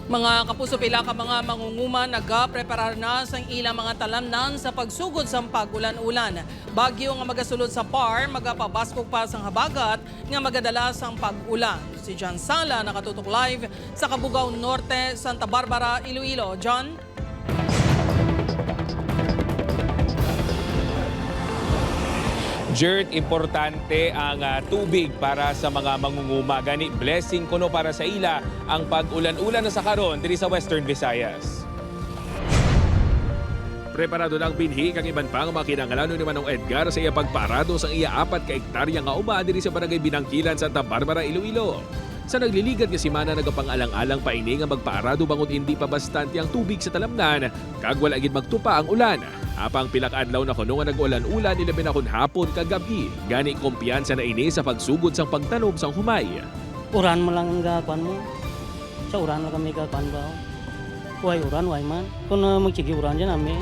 Mga kapuso, pila ka mga mangunguma nagapreparar na sa ilang mga talamnan sa pagsugod sa pag-ulan-ulan. Bagyo nga magasulod sa PAR, magapabaskog pa sang habagat nga magadala sang pag-ulan. Si John Sala nakatutok live sa Cabugao Norte, Santa Barbara, Iloilo. John? Jert, importante ang tubig para sa mga mangunguma. Gani, blessing kuno para sa ila ang pag-ulan-ulan na sa karon diri sa Western Visayas. Preparado ng binhi kang iban pang makinangalanon ni Manong Edgar sa iya pagparado sa iya 4 ka hektarya nga uma diri sa barangay Binangkilan, Santa Barbara, Iloilo. Sa nagliligat nga simana nagapangalang-alang paini nga magpaarado bangon hindi pa bastante ang tubig sa talamnan kag wala gid magtupa ang ulan. Apang pilak adlaw na kuno nga nag-ulan-ulan ilabi na kun hapon kag gabi. Gani kumpiyansa na ini sa pagsugod sang pagtanom sang humay. Uran mo lang ang gakuan mo. Sa uran lang kami gakuan ba? Huwag uran, huwag man. Kung magsigi uran dyan namin,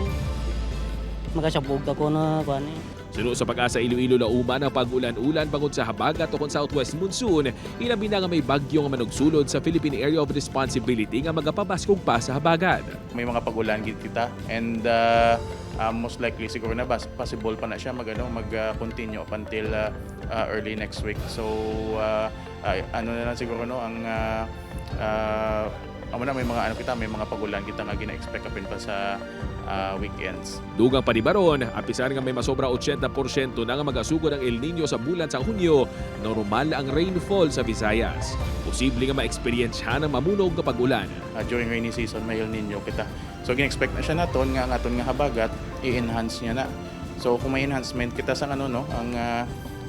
makasabog ako na kuan eh. Suno sa Pag-asa Iloilo lauma na pag-ulan-ulan bangod sa habagat o kung southwest monsoon, ilabi na nga may bagyo nga manugsulod sa Philippine Area of Responsibility nga magapabaskog pa sa habagat. May mga pag-ulan gid kita and most likely siguro na possible pa na siya mag-continue up until early next week. So ano na lang siguro no ang may mga pag-ulan kita nga gina-expect kapin pa sa weekends. Dugang pa ni Baron, apisar nga may masobra 80% na nga magasugod ang El Nino sa bulan sa Hunyo, normal ang rainfall sa Visayas. Posible nga ma-experience na mamunog na pag-ulan. During rainy season may El Nino kita. So gina-expect na siya naton nga nga habagat i-enhance niya na. So kung may enhancement kita sa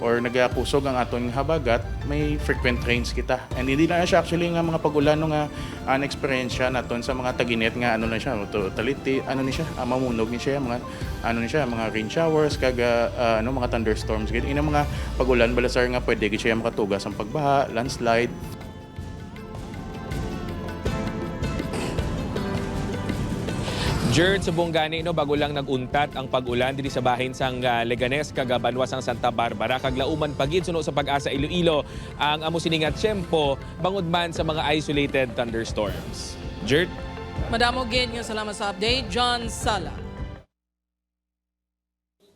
or nagakusog ang aton habagat, may frequent rains kita. And hindi na siya actually nga mga pag-ulan nga na-experience siya naton sa mga taginet nga na siya, totality, mamunog ni siya, mga rain showers, mga thunderstorms. Ina mga pag-ulan, balasar nga pwede siya makatugas ang pagbaha, landslide. Jert, subong gani no bago lang naguntat ang pag-ulan diri sa bahin sang Leganes kag Banwas sang Santa Barbara kag lauman pagid suno sa Pag-asa Iloilo ang amo sini nga tiyempo bangod man sa mga isolated thunderstorms. Jert? Madamo gid nga salamat sa update, John Sala.